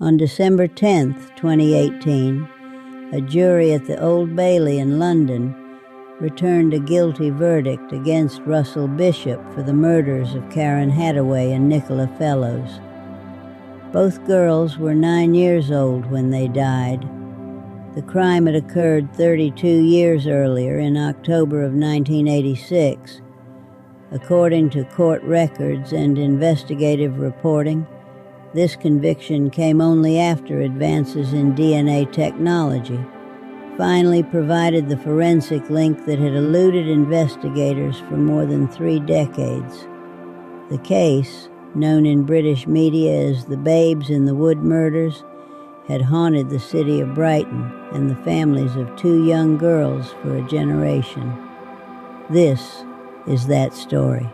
On December 10, 2018, a jury at the Old Bailey in London returned a guilty verdict against Russell Bishop for the murders of Karen Hadaway and Nicola Fellows. Both girls were 9 years old when they died. The crime had occurred 32 years earlier in October of 1986. According to court records and investigative reporting, this conviction came only after advances in DNA technology finally provided the forensic link that had eluded investigators for more than 3 decades. The case, known in British media as the Babes in the Wood murders, had haunted the city of Brighton and the families of 2 young girls for a generation. This is that story.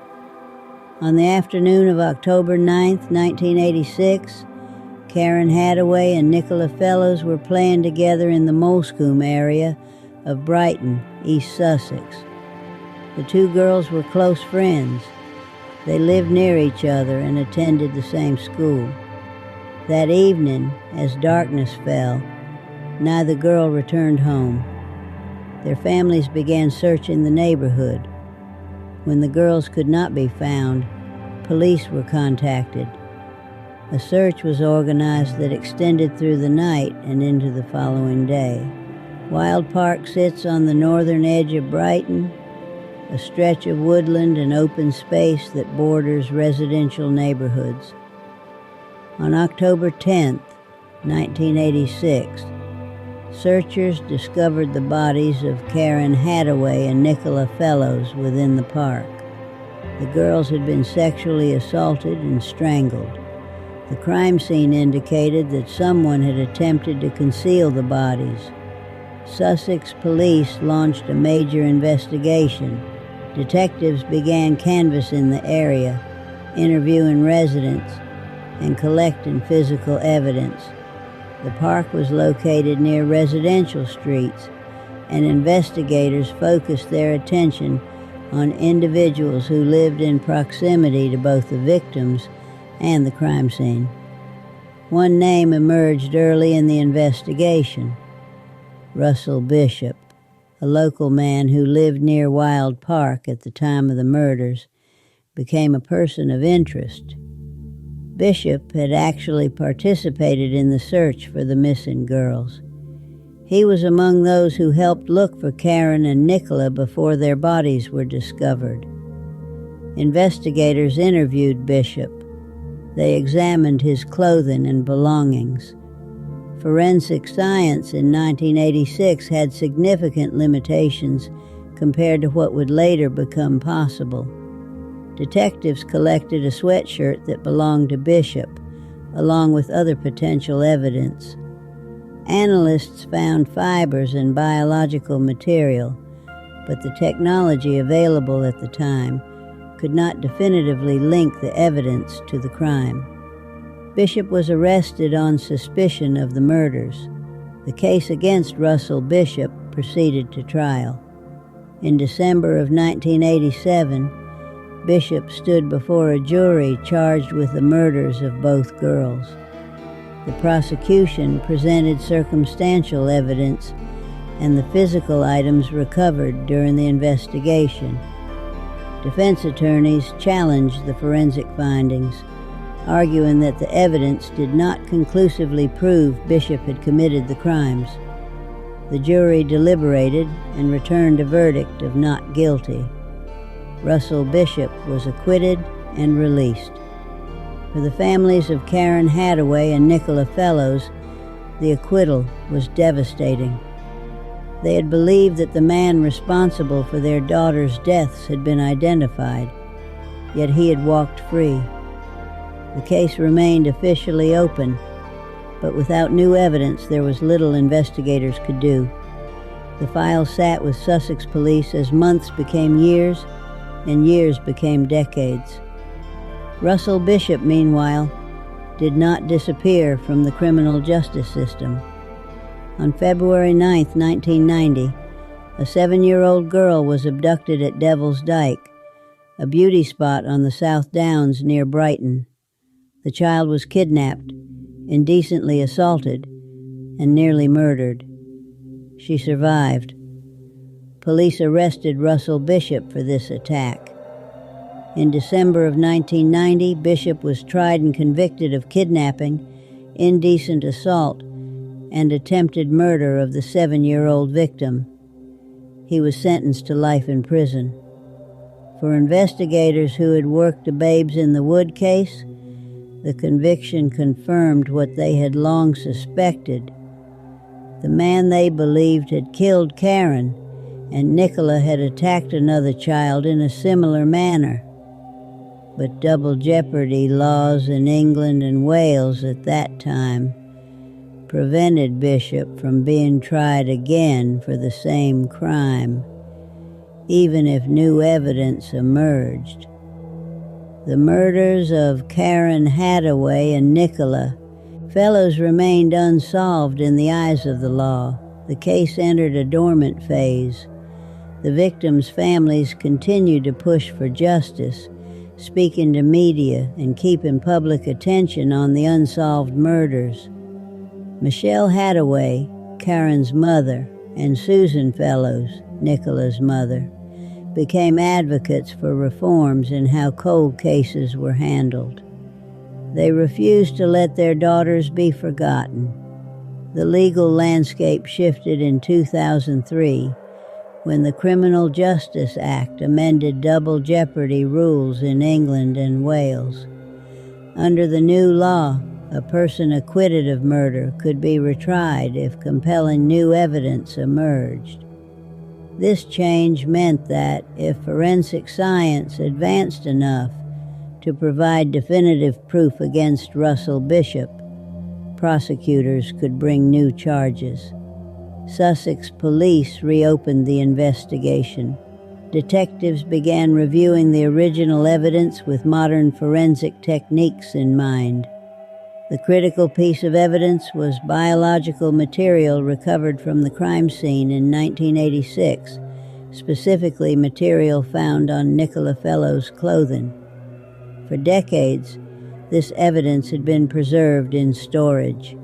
On the afternoon of October 9, 1986, Karen Hadaway and Nicola Fellows were playing together in the Molescombe area of Brighton, East Sussex. The 2 girls were close friends. They lived near each other and attended the same school. That evening, as darkness fell, neither girl returned home. Their families began searching the neighborhood. When the girls could not be found, police were contacted. A search was organized that extended through the night and into the following day. Wild Park sits on the northern edge of Brighton, a stretch of woodland and open space that borders residential neighborhoods. On October 10, 1986, searchers discovered the bodies of Karen Hadaway and Nicola Fellows within the park. The girls had been sexually assaulted and strangled. The crime scene indicated that someone had attempted to conceal the bodies. Sussex police launched a major investigation. Detectives began canvassing the area, interviewing residents, and collecting physical evidence. The park was located near residential streets, and investigators focused their attention on individuals who lived in proximity to both the victims and the crime scene. One name emerged early in the investigation: Russell Bishop, a local man who lived near Wild Park at the time of the murders, became a person of interest. Bishop had actually participated in the search for the missing girls. He was among those who helped look for Karen and Nicola before their bodies were discovered. Investigators interviewed Bishop. They examined his clothing and belongings. Forensic science in 1986 had significant limitations compared to what would later become possible. Detectives collected a sweatshirt that belonged to Bishop, along with other potential evidence. Analysts found fibers and biological material, but the technology available at the time could not definitively link the evidence to the crime. Bishop was arrested on suspicion of the murders. The case against Russell Bishop proceeded to trial. In December of 1987, Bishop stood before a jury charged with the murders of both girls. The prosecution presented circumstantial evidence and the physical items recovered during the investigation. Defense attorneys challenged the forensic findings, arguing that the evidence did not conclusively prove Bishop had committed the crimes. The jury deliberated and returned a verdict of not guilty. Russell Bishop was acquitted and released. For the families of Karen Hadaway and Nicola Fellows, the acquittal was devastating. They had believed that the man responsible for their daughters' deaths had been identified, yet he had walked free. The case remained officially open, but without new evidence there was little investigators could do. The file sat with Sussex police as months became years and years became decades. Russell Bishop, meanwhile, did not disappear from the criminal justice system. On February 9, 1990, a 7-year-old girl was abducted at Devil's Dyke, a beauty spot on the South Downs near Brighton. The child was kidnapped, indecently assaulted, and nearly murdered. She survived. Police arrested Russell Bishop for this attack. In December of 1990, Bishop was tried and convicted of kidnapping, indecent assault, and attempted murder of the 7-year-old victim. He was sentenced to life in prison. For investigators who had worked the Babes in the Wood case, the conviction confirmed what they had long suspected. The man they believed had killed Karen, and Nicola had attacked another child in a similar manner. But double jeopardy laws in England and Wales at that time prevented Bishop from being tried again for the same crime, even if new evidence emerged. The murders of Karen Hadaway and Nicola Fellows remained unsolved in the eyes of the law. The case entered a dormant phase. The victims' families continued to push for justice, speaking to media and keeping public attention on the unsolved murders. Michelle Hadaway, Karen's mother, and Susan Fellows, Nicola's mother, became advocates for reforms in how cold cases were handled. They refused to let their daughters be forgotten. The legal landscape shifted in 2003 when the Criminal Justice Act amended double jeopardy rules in England and Wales. Under the new law, a person acquitted of murder could be retried if compelling new evidence emerged. This change meant that if forensic science advanced enough to provide definitive proof against Russell Bishop, prosecutors could bring new charges. Sussex police reopened the investigation. Detectives began reviewing the original evidence with modern forensic techniques in mind. The critical piece of evidence was biological material recovered from the crime scene in 1986, specifically material found on Nicola Fellows' clothing. For decades, this evidence had been preserved in storage.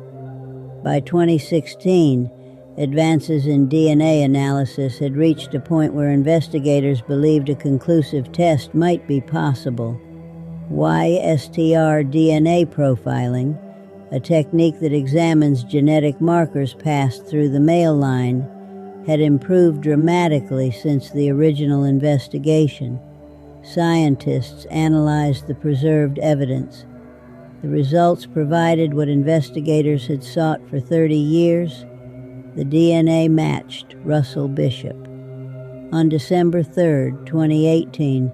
By 2016, advances in DNA analysis had reached a point where investigators believed a conclusive test might be possible. YSTR DNA profiling, a technique that examines genetic markers passed through the male line, had improved dramatically since the original investigation. Scientists analyzed the preserved evidence. The results provided what investigators had sought for 30 years. The DNA matched Russell Bishop. On December 3, 2018,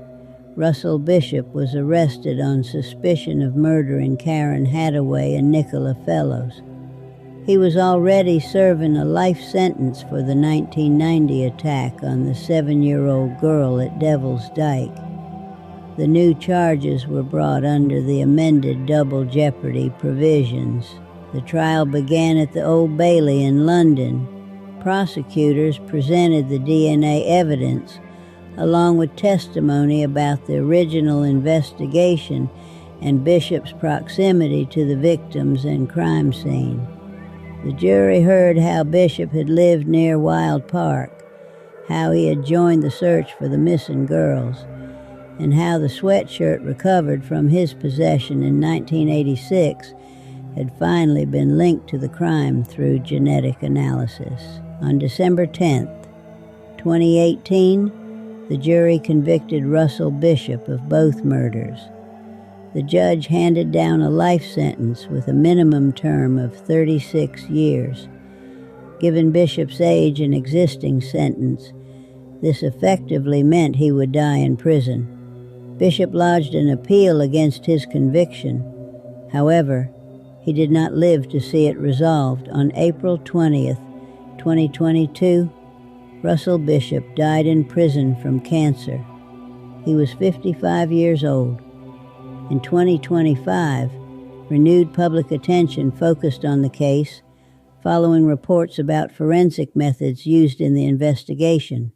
Russell Bishop was arrested on suspicion of murdering Karen Hadaway and Nicola Fellows. He was already serving a life sentence for the 1990 attack on the 7-year-old girl at Devil's Dyke. The new charges were brought under the amended double jeopardy provisions. The trial began at the Old Bailey in London. Prosecutors presented the DNA evidence, along with testimony about the original investigation and Bishop's proximity to the victims and crime scene. The jury heard how Bishop had lived near Wild Park, how he had joined the search for the missing girls, and how the sweatshirt recovered from his possession in 1986 had finally been linked to the crime through genetic analysis. On December 10, 2018, the jury convicted Russell Bishop of both murders. The judge handed down a life sentence with a minimum term of 36 years. Given Bishop's age and existing sentence, this effectively meant he would die in prison. Bishop lodged an appeal against his conviction. However, he did not live to see it resolved. On April 20th, 2022, Russell Bishop died in prison from cancer. He was 55 years old. In 2025, renewed public attention focused on the case following reports about forensic methods used in the investigation.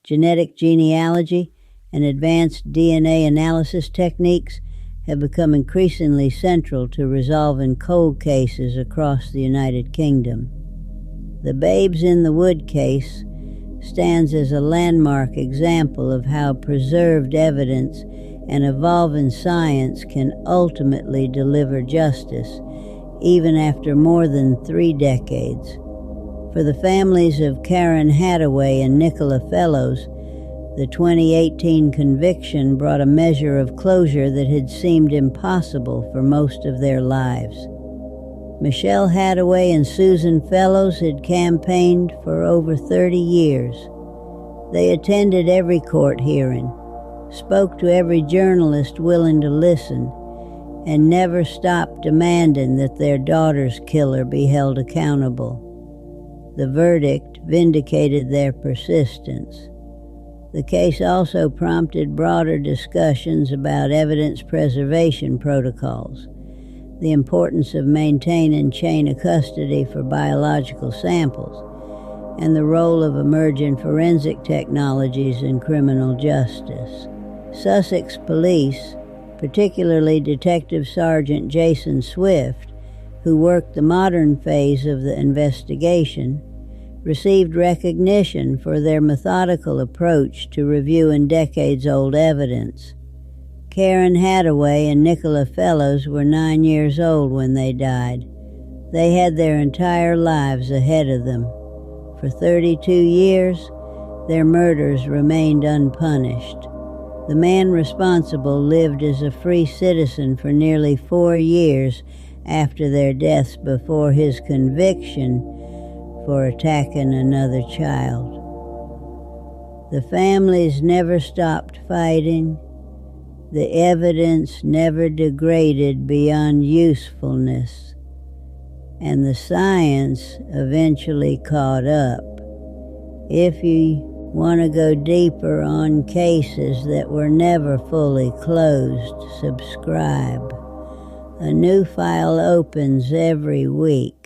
Genetic genealogy and advanced DNA analysis techniques have become increasingly central to resolving cold cases across the United Kingdom. The Babes in the Wood case stands as a landmark example of how preserved evidence and evolving science can ultimately deliver justice, even after more than 3 decades. For the families of Karen Hadaway and Nicola Fellows, the 2018 conviction brought a measure of closure that had seemed impossible for most of their lives. Michelle Hadaway and Susan Fellows had campaigned for over 30 years. They attended every court hearing, spoke to every journalist willing to listen, and never stopped demanding that their daughter's killer be held accountable. The verdict vindicated their persistence. The case also prompted broader discussions about evidence preservation protocols, the importance of maintaining chain of custody for biological samples, and the role of emerging forensic technologies in criminal justice. Sussex Police, particularly Detective Sergeant Jason Swift, who worked the modern phase of the investigation, received recognition for their methodical approach to reviewing decades-old evidence. Karen Hadaway and Nicola Fellows were 9 years old when they died. They had their entire lives ahead of them. For 32 years, their murders remained unpunished. The man responsible lived as a free citizen for nearly 4 years after their deaths before his conviction for attacking another child. The families never stopped fighting. The evidence never degraded beyond usefulness, and the science eventually caught up. If you want to go deeper on cases that were never fully closed, subscribe. A new file opens every week.